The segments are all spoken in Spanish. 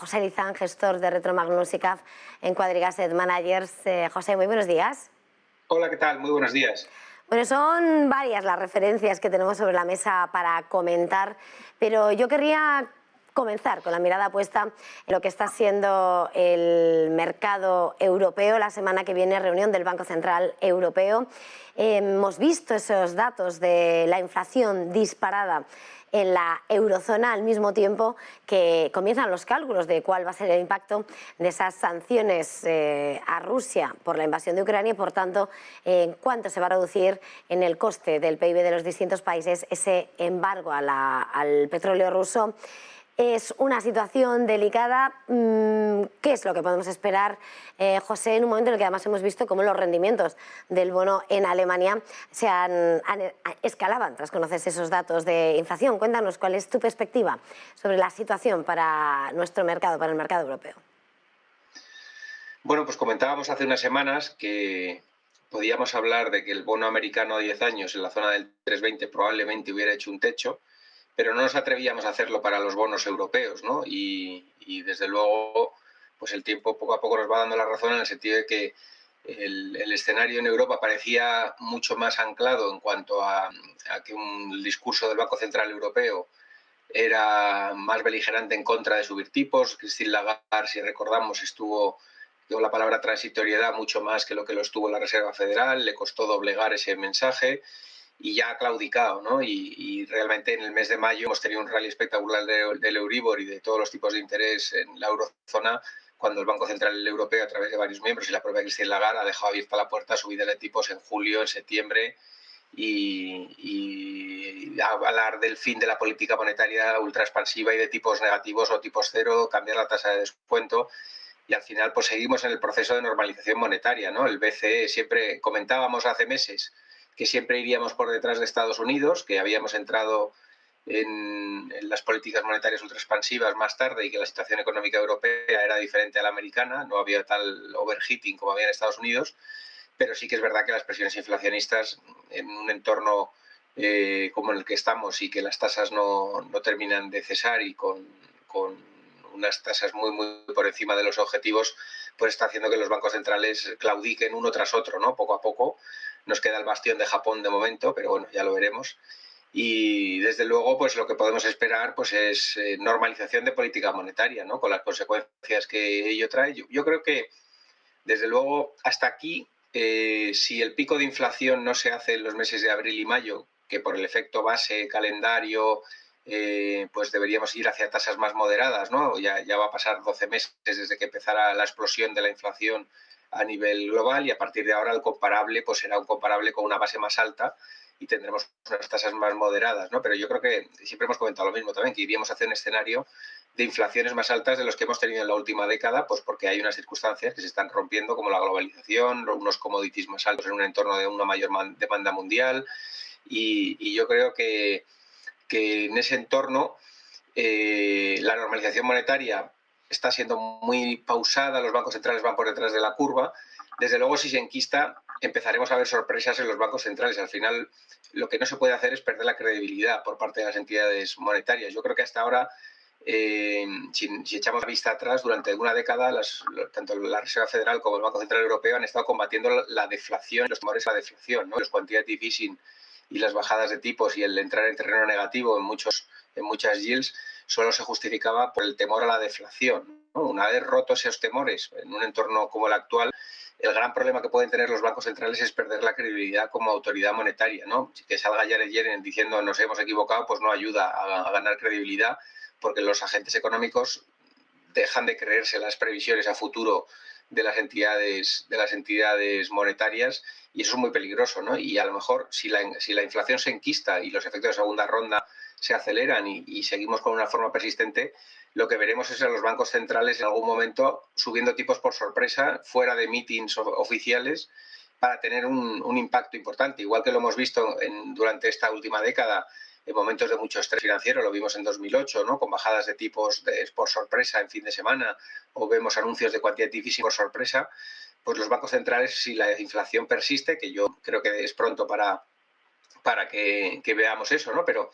José Lizán, gestor de Retromagnus y CAF en Quadriga Asset Managers. José, muy buenos días. Hola, ¿qué tal? Muy buenos días. Bueno, son varias las referencias que tenemos sobre la mesa para comentar, pero yo querría comenzar con la mirada puesta en lo que está siendo el mercado europeo. La semana que viene, reunión del Banco Central Europeo. Hemos visto esos datos de la inflación disparada en la eurozona al mismo tiempo que comienzan los cálculos de cuál va a ser el impacto de esas sanciones a Rusia por la invasión de Ucrania y, por tanto, en cuánto se va a reducir en el coste del PIB de los distintos países ese embargo al petróleo ruso. Es una situación delicada. ¿Qué es lo que podemos esperar, José, en un momento en el que además hemos visto cómo los rendimientos del bono en Alemania escalaban tras conocerse esos datos de inflación? Cuéntanos cuál es tu perspectiva sobre la situación para nuestro mercado, para el mercado europeo. Bueno, pues comentábamos hace unas semanas que podíamos hablar de que el bono americano a 10 años en la zona del 3,20 probablemente hubiera hecho un techo, pero no nos atrevíamos a hacerlo para los bonos europeos, ¿no? Y desde luego, pues el tiempo poco a poco nos va dando la razón en el sentido de que el escenario en Europa parecía mucho más anclado en cuanto a que el discurso del Banco Central Europeo era más beligerante en contra de subir tipos. Christine Lagarde, si recordamos, dio la palabra transitoriedad mucho más que lo estuvo la Reserva Federal, le costó doblegar ese mensaje y ya ha claudicado, ¿no? Y realmente en el mes de mayo hemos tenido un rally espectacular del Euribor y de todos los tipos de interés en la eurozona, cuando el Banco Central Europeo, a través de varios miembros y la propia Christine Lagarde, ha dejado abierta la puerta a subidas de tipos en julio, en septiembre, y hablar del fin de la política monetaria ultra expansiva y de tipos negativos o tipos cero, cambiar la tasa de descuento. Y al final pues seguimos en el proceso de normalización monetaria, ¿no? El BCE, siempre comentábamos hace meses que siempre iríamos por detrás de Estados Unidos, que habíamos entrado en las políticas monetarias ultra expansivas más tarde y que la situación económica europea era diferente a la americana, no había tal overheating como había en Estados Unidos, pero sí que es verdad que las presiones inflacionistas en un entorno como en el que estamos y que las tasas no terminan de cesar y con unas tasas muy por encima de los objetivos, pues está haciendo que los bancos centrales claudiquen uno tras otro, ¿no? Poco a poco. Nos queda el bastión de Japón de momento, pero bueno, ya lo veremos. Y desde luego, pues lo que podemos esperar pues es normalización de política monetaria, ¿no? Con las consecuencias que ello trae. Yo creo que desde luego, hasta aquí, si el pico de inflación no se hace en los meses de abril y mayo, que por el efecto base, calendario, pues deberíamos ir hacia tasas más moderadas, ¿no? Ya va a pasar 12 meses desde que empezara la explosión de la inflación a nivel global, y a partir de ahora el comparable pues será un comparable con una base más alta y tendremos unas tasas más moderadas, ¿no? Pero yo creo que siempre hemos comentado lo mismo también, que iríamos hacia un escenario de inflaciones más altas de los que hemos tenido en la última década, pues porque hay unas circunstancias que se están rompiendo, como la globalización, unos commodities más altos en un entorno de una mayor demanda mundial, y yo creo que en ese entorno la normalización monetaria está siendo muy pausada, los bancos centrales van por detrás de la curva. Desde luego, si se enquista, empezaremos a ver sorpresas en los bancos centrales. Al final, lo que no se puede hacer es perder la credibilidad por parte de las entidades monetarias. Yo creo que hasta ahora, si echamos la vista atrás, durante una década, tanto la Reserva Federal como el Banco Central Europeo han estado combatiendo la deflación, los temores a la deflación, ¿no? Los quantitative easing y las bajadas de tipos y el entrar en terreno negativo en muchas yields solo se justificaba por el temor a la deflación, ¿no? Una vez rotos esos temores en un entorno como el actual, el gran problema que pueden tener los bancos centrales es perder la credibilidad como autoridad monetaria, ¿no? Que salga Janet Yellen diciendo nos hemos equivocado, pues no ayuda a ganar credibilidad, porque los agentes económicos dejan de creerse las previsiones a futuro de las entidades monetarias, y eso es muy peligroso, ¿no? Y a lo mejor si la inflación se enquista y los efectos de segunda ronda se aceleran y seguimos con una forma persistente, lo que veremos es a los bancos centrales en algún momento subiendo tipos por sorpresa, fuera de meetings oficiales, para tener un impacto importante, igual que lo hemos visto durante esta última década en momentos de mucho estrés financiero. Lo vimos en 2008, ¿no? Con bajadas de tipos por sorpresa en fin de semana, o vemos anuncios de quantitative easing por sorpresa. Pues los bancos centrales, si la inflación persiste, que yo creo que es pronto para para que veamos eso, ¿no? Pero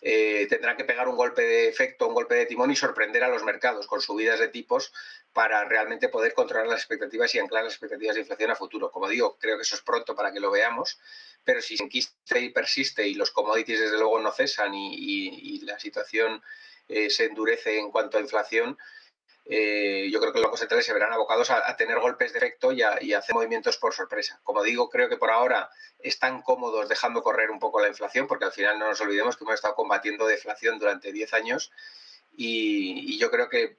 tendrán que pegar un golpe de efecto, un golpe de timón y sorprender a los mercados con subidas de tipos para realmente poder controlar las expectativas y anclar las expectativas de inflación a futuro. Como digo, creo que eso es pronto para que lo veamos, pero si se enquiste y persiste y los commodities desde luego no cesan y la situación se endurece en cuanto a inflación, yo creo que los bancos centrales se verán abocados a tener golpes de efecto y a hacer movimientos por sorpresa. Como digo, creo que por ahora están cómodos dejando correr un poco la inflación, porque al final no nos olvidemos que hemos estado combatiendo deflación durante 10 años y yo creo que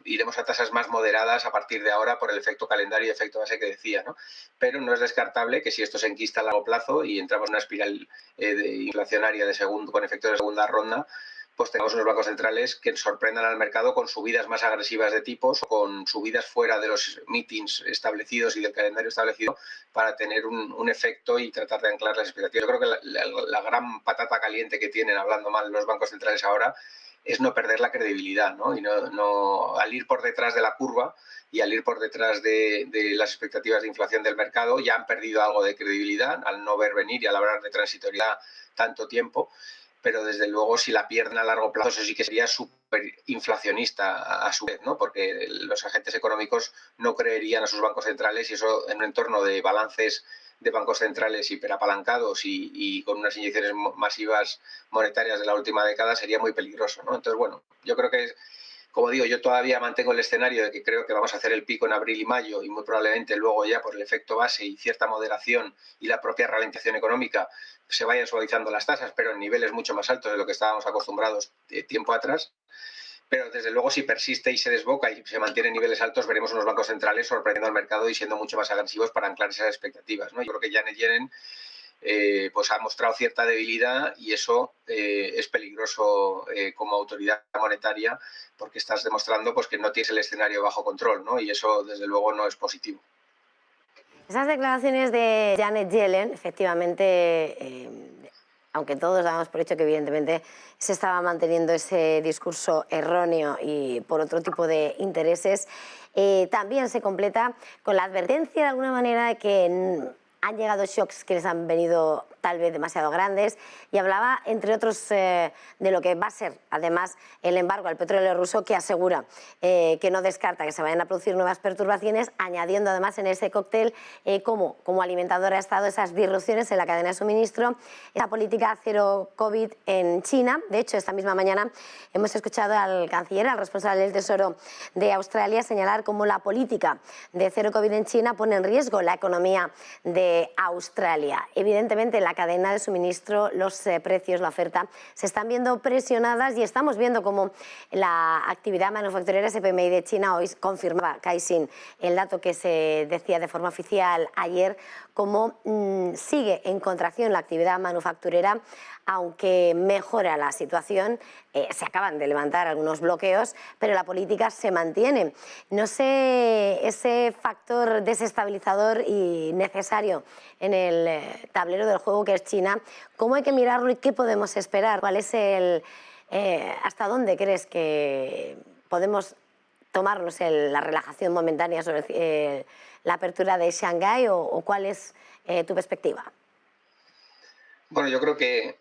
iremos a tasas más moderadas a partir de ahora por el efecto calendario y efecto base que decía, ¿no? Pero no es descartable que si esto se enquista a largo plazo y entramos en una espiral inflacionaria con efectos de segunda ronda, pues tenemos unos bancos centrales que sorprendan al mercado con subidas más agresivas de tipos, con subidas fuera de los meetings establecidos y del calendario establecido para tener un efecto y tratar de anclar las expectativas. Yo creo que la gran patata caliente que tienen, hablando mal, los bancos centrales ahora, es no perder la credibilidad, ¿no? Y al ir por detrás de la curva y al ir por detrás de las expectativas de inflación del mercado, ya han perdido algo de credibilidad al no ver venir y al hablar de transitoriedad tanto tiempo, pero desde luego si la pierden a largo plazo eso sí que sería súper inflacionista a su vez, ¿no? Porque los agentes económicos no creerían a sus bancos centrales y eso en un entorno de balances de bancos centrales hiperapalancados y con unas inyecciones masivas monetarias de la última década sería muy peligroso, ¿no? Entonces, bueno, yo creo que como digo, yo todavía mantengo el escenario de que creo que vamos a hacer el pico en abril y mayo y muy probablemente luego ya por el efecto base y cierta moderación y la propia ralentización económica se vayan suavizando las tasas, pero en niveles mucho más altos de lo que estábamos acostumbrados tiempo atrás. Pero desde luego si persiste y se desboca y se mantiene en niveles altos, veremos unos bancos centrales sorprendiendo al mercado y siendo mucho más agresivos para anclar esas expectativas, ¿no? Yo creo que Janet Yellen pues ha mostrado cierta debilidad y eso es peligroso como autoridad monetaria porque estás demostrando pues, que no tienes el escenario bajo control, ¿no? Y eso desde luego no es positivo. Esas declaraciones de Janet Yellen, efectivamente, aunque todos damos por hecho que evidentemente se estaba manteniendo ese discurso erróneo y por otro tipo de intereses, también se completa con la advertencia de alguna manera de que han llegado shocks que les han venido tal vez demasiado grandes y hablaba, entre otros, de lo que va a ser, además, el embargo al petróleo ruso, que asegura que no descarta que se vayan a producir nuevas perturbaciones, añadiendo además en ese cóctel como alimentador ha estado esas disrupciones en la cadena de suministro, esa política cero COVID en China. De hecho, esta misma mañana hemos escuchado al canciller, al responsable del Tesoro de Australia, señalar cómo la política de cero COVID en China pone en riesgo la economía de Australia. Evidentemente, la cadena de suministro, los precios, la oferta, se están viendo presionadas y estamos viendo cómo la actividad manufacturera, ese PMI de China, hoy confirmaba Caixin el dato que se decía de forma oficial ayer, cómo sigue en contracción la actividad manufacturera, aunque mejora la situación. Se acaban de levantar algunos bloqueos, pero la política se mantiene. No sé, ese factor desestabilizador y necesario en el tablero del juego que es China, ¿cómo hay que mirarlo y qué podemos esperar? ¿Cuál es hasta dónde crees que podemos tomarnos la relajación momentánea sobre la apertura de Shanghái o cuál es tu perspectiva? Bueno, yo creo que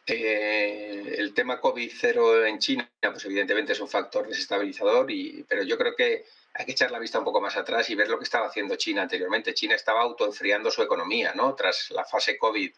el tema COVID-0 en China, pues evidentemente es un factor desestabilizador, pero yo creo que hay que echar la vista un poco más atrás y ver lo que estaba haciendo China anteriormente. China estaba autoenfriando su economía, ¿no? Tras la fase COVID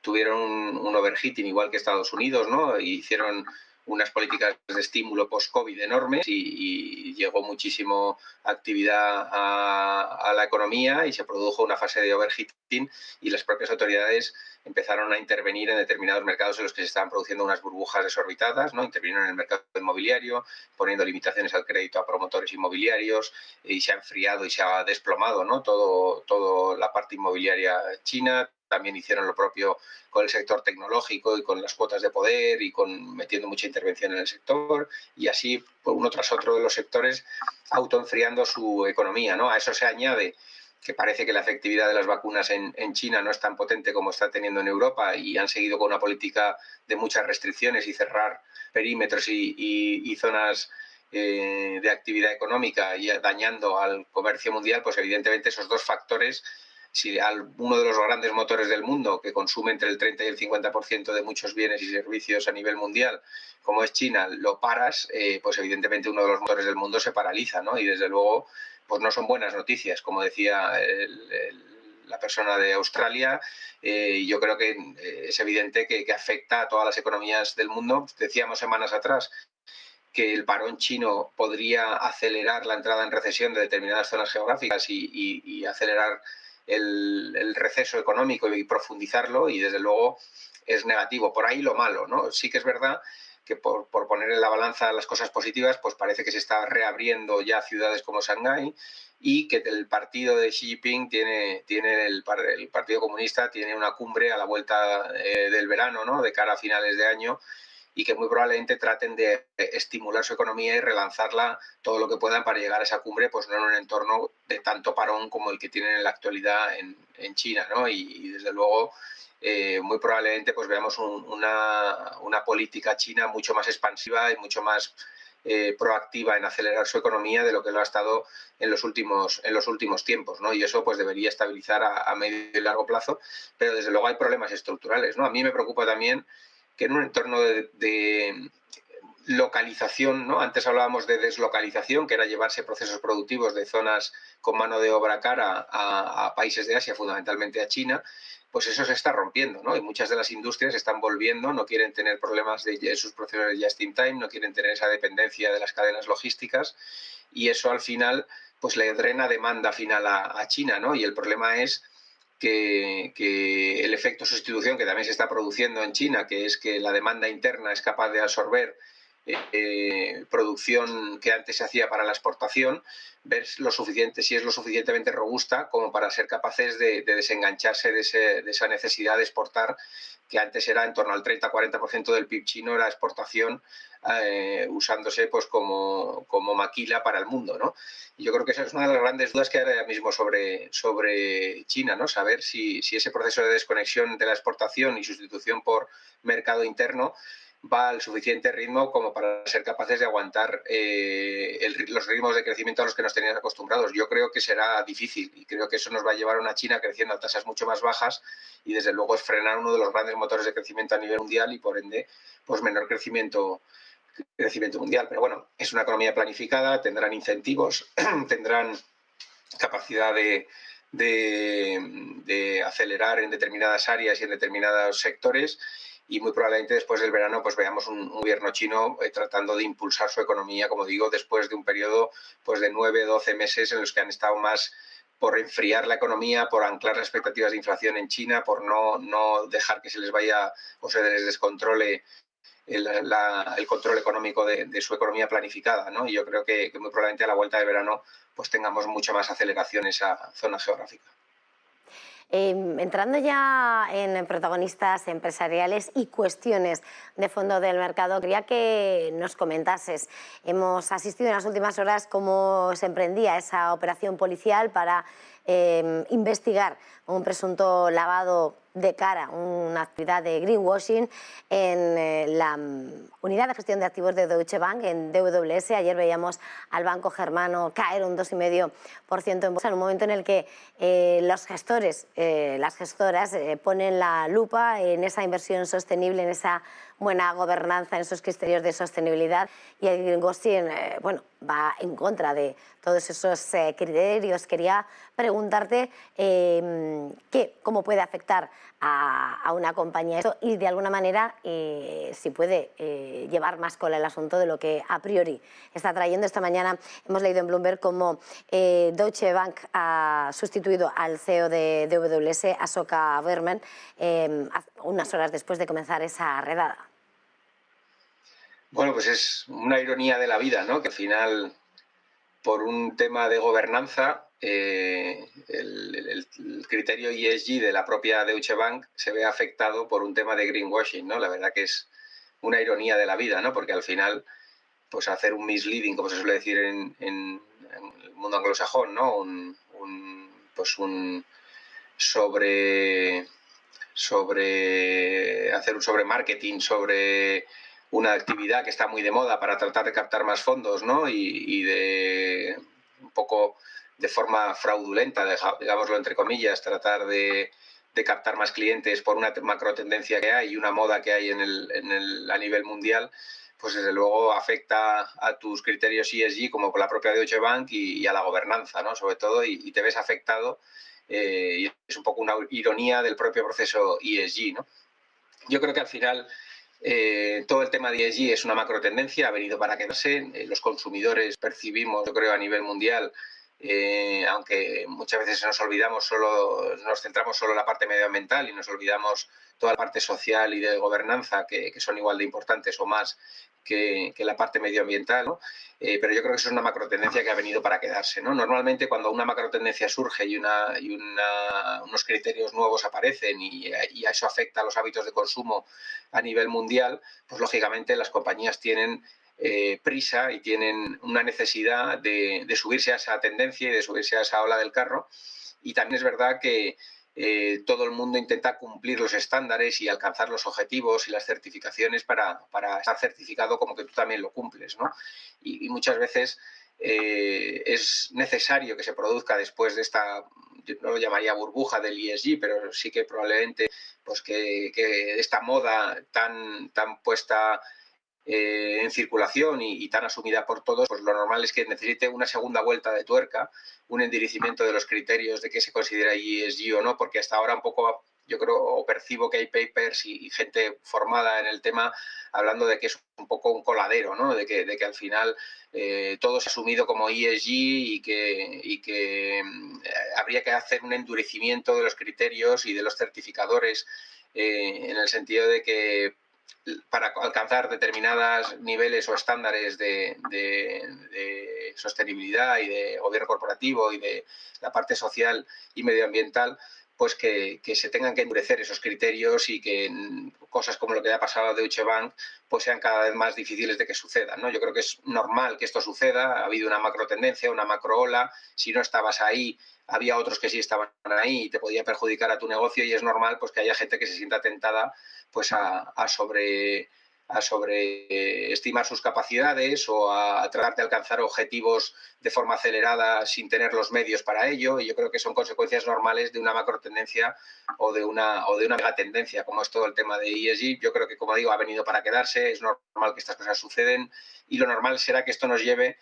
tuvieron un overheating igual que Estados Unidos, ¿no? Y hicieron unas políticas de estímulo post-COVID enormes y llegó muchísimo actividad a la economía y se produjo una fase de overheating y las propias autoridades empezaron a intervenir en determinados mercados en los que se estaban produciendo unas burbujas desorbitadas, ¿no? Intervinieron en el mercado inmobiliario, poniendo limitaciones al crédito a promotores inmobiliarios y se ha enfriado y se ha desplomado, ¿no? Todo la parte inmobiliaria china. También hicieron lo propio con el sector tecnológico y con las cuotas de poder y metiendo mucha intervención en el sector y así uno tras otro de los sectores autoenfriando su economía, ¿no? A eso se añade que parece que la efectividad de las vacunas en China no es tan potente como está teniendo en Europa y han seguido con una política de muchas restricciones y cerrar perímetros y zonas de actividad económica y dañando al comercio mundial, pues evidentemente esos dos factores si uno de los grandes motores del mundo, que consume entre el 30 y el 50% de muchos bienes y servicios a nivel mundial, como es China, lo paras, pues evidentemente uno de los motores del mundo se paraliza, ¿no? Y desde luego, pues no son buenas noticias, como decía la persona de Australia. Yo creo que es evidente que afecta a todas las economías del mundo. Decíamos semanas atrás que el parón chino podría acelerar la entrada en recesión de determinadas zonas geográficas y acelerar el receso económico y profundizarlo, y desde luego es negativo. Por ahí lo malo, ¿no? Sí que es verdad que por poner en la balanza las cosas positivas, pues parece que se está reabriendo ya ciudades como Shanghái, y que el partido de Xi Jinping el Partido Comunista tiene una cumbre a la vuelta del verano, ¿no? De cara a finales de año, y que muy probablemente traten de estimular su economía y relanzarla todo lo que puedan para llegar a esa cumbre, pues no en un entorno de tanto parón como el que tienen en la actualidad en China, ¿no? Y desde luego muy probablemente pues veamos una política china mucho más expansiva y mucho más proactiva en acelerar su economía de lo que lo ha estado en los últimos tiempos, ¿no? Y eso pues debería estabilizar a medio y largo plazo, pero desde luego hay problemas estructurales, ¿no? A mí me preocupa también que en un entorno de localización, ¿no? Antes hablábamos de deslocalización, que era llevarse procesos productivos de zonas con mano de obra cara a países de Asia, fundamentalmente a China, pues eso se está rompiendo, ¿no? Y muchas de las industrias están volviendo, no quieren tener problemas de sus procesos de just in time, no quieren tener esa dependencia de las cadenas logísticas, y eso al final pues le drena demanda final a China, ¿no? Y el problema es que el efecto sustitución que también se está produciendo en China, que es que la demanda interna es capaz de absorber producción que antes se hacía para la exportación, ver si es lo suficientemente robusta como para ser capaces de desengancharse de esa necesidad de exportar, que antes era en torno al 30-40% del PIB chino, era exportación, usándose pues como maquila para el mundo, ¿no? Y yo creo que esa es una de las grandes dudas que hay ahora mismo sobre China, ¿no? Saber si ese proceso de desconexión de la exportación y sustitución por mercado interno va al suficiente ritmo como para ser capaces de aguantar los ritmos de crecimiento a los que nos tenían acostumbrados. Yo creo que será difícil, y creo que eso nos va a llevar a una China creciendo a tasas mucho más bajas, y desde luego es frenar uno de los grandes motores de crecimiento a nivel mundial, y por ende pues menor crecimiento mundial. Pero bueno, es una economía planificada, tendrán incentivos, tendrán capacidad de acelerar en determinadas áreas y en determinados sectores, y muy probablemente después del verano pues veamos un gobierno chino tratando de impulsar su economía, como digo, después de un periodo pues de 9-12 meses en los que han estado más por enfriar la economía, por anclar las expectativas de inflación en China, por no dejar que se les vaya o se les descontrole el control económico de su economía planificada, ¿no? Y yo creo que muy probablemente a la vuelta de verano pues tengamos mucha más aceleración en esa zona geográfica. Entrando ya en protagonistas empresariales y cuestiones de fondo del mercado, quería que nos comentases. Hemos asistido en las últimas horas cómo se emprendía esa operación policial para investigar un presunto lavado de cara, una actividad de greenwashing en la unidad de gestión de activos de Deutsche Bank, en DWS. Ayer veíamos al banco germano caer un 2,5% en bolsa, en un momento en el que los gestores, las gestoras ponen la lupa en esa inversión sostenible, en esa buena gobernanza, en esos criterios de sostenibilidad, y el greenwashing va en contra de todos esos criterios. Quería preguntarte cómo puede afectar a una compañía esto, y de alguna manera si puede llevar más cola el asunto de lo que a priori está trayendo. Esta mañana hemos leído en Bloomberg cómo Deutsche Bank ha sustituido al CEO de DWS, Asoka Berman, unas horas después de comenzar esa redada. Bueno, pues es una ironía de la vida, ¿no? Que al final, por un tema de gobernanza, el criterio ESG de la propia Deutsche Bank se ve afectado por un tema de greenwashing, ¿no? La verdad que es una ironía de la vida, ¿no? Porque al final, pues hacer un misleading, como se suele decir en el mundo anglosajón, ¿no? Hacer un sobremarketing sobre una actividad que está muy de moda para tratar de captar más fondos, ¿no? Y de un poco de forma fraudulenta, digámoslo entre comillas, tratar de captar más clientes por una macro tendencia que hay y una moda que hay a nivel mundial, pues desde luego afecta a tus criterios ESG como por la propia Deutsche Bank y a la gobernanza, ¿no? Sobre todo, y te ves afectado, y es un poco una ironía del propio proceso ESG, ¿no? Yo creo que al final todo el tema de ESG es una macro tendencia, ha venido para quedarse. Los consumidores percibimos, yo creo, a nivel mundial, aunque muchas veces nos centramos solo en la parte medioambiental y nos olvidamos toda la parte social y de gobernanza, que son igual de importantes o más que la parte medioambiental, ¿no? Pero yo creo que eso es una macro tendencia que ha venido para quedarse, ¿no? Normalmente cuando una macro tendencia surge y unos criterios nuevos aparecen y a eso afecta a los hábitos de consumo a nivel mundial, pues lógicamente las compañías tienen prisa y tienen una necesidad de subirse a esa tendencia y de subirse a esa ola del carro. Y también es verdad que todo el mundo intenta cumplir los estándares y alcanzar los objetivos y las certificaciones para estar certificado como que tú también lo cumples, ¿no? Y muchas veces es necesario que se produzca después de esta, yo no lo llamaría burbuja del ESG, pero sí que probablemente pues que esta moda tan puesta en circulación y tan asumida por todos, pues lo normal es que necesite una segunda vuelta de tuerca, un endurecimiento de los criterios de qué se considera ESG o no, porque hasta ahora un poco yo creo o percibo que hay papers y gente formada en el tema hablando de que es un poco un coladero, ¿no? De que al final todo se ha asumido como ESG y que habría que hacer un endurecimiento de los criterios y de los certificadores en el sentido de que para alcanzar determinados niveles o estándares de sostenibilidad y de gobierno corporativo y de la parte social y medioambiental, pues que se tengan que endurecer esos criterios y que cosas como lo que ha pasado a Deutsche Bank pues sean cada vez más difíciles de que sucedan, ¿no? Yo creo que es normal que esto suceda, ha habido una macro tendencia, una macro ola, si no estabas ahí había otros que sí estaban ahí y te podía perjudicar a tu negocio y es normal pues que haya gente que se sienta tentada pues a sobreestimar sus capacidades o a tratar de alcanzar objetivos de forma acelerada sin tener los medios para ello, y yo creo que son consecuencias normales de una macro tendencia o de una megatendencia, como es todo el tema de ESG. Yo creo que, como digo, ha venido para quedarse, es normal que estas cosas suceden y lo normal será que esto nos lleve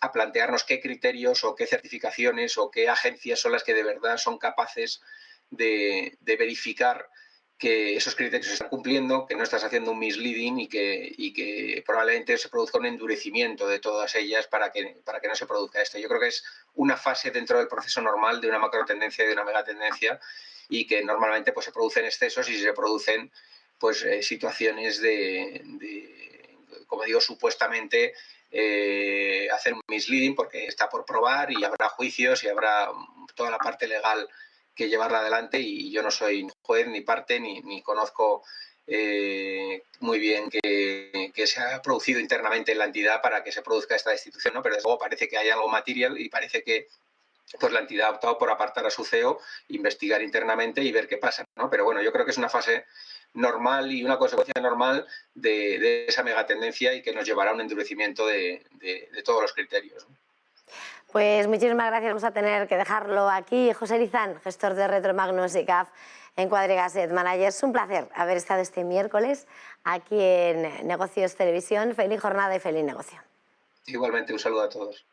a plantearnos qué criterios o qué certificaciones o qué agencias son las que de verdad son capaces de verificar que esos criterios se están cumpliendo, que no estás haciendo un misleading y que probablemente se produzca un endurecimiento de todas ellas para que no se produzca esto. Yo creo que es una fase dentro del proceso normal de una macro tendencia y de una megatendencia y que normalmente pues, se producen excesos y se producen pues, situaciones como digo, supuestamente hacer un misleading porque está por probar y habrá juicios y habrá toda la parte legal que llevarla adelante y yo no soy juez ni parte ni conozco muy bien que se ha producido internamente en la entidad para que se produzca esta destitución, ¿no? Pero desde luego parece que hay algo material y parece que pues la entidad ha optado por apartar a su CEO, investigar internamente y ver qué pasa, ¿no? Pero bueno, yo creo que es una fase normal y una consecuencia normal de esa megatendencia y que nos llevará a un endurecimiento de todos los criterios, ¿no? Pues muchísimas gracias, vamos a tener que dejarlo aquí. José Lizán, gestor de Retromagnus y CAF en Quadriga Asset Managers. Un placer haber estado este miércoles aquí en Negocios Televisión. Feliz jornada y feliz negocio. Igualmente, un saludo a todos.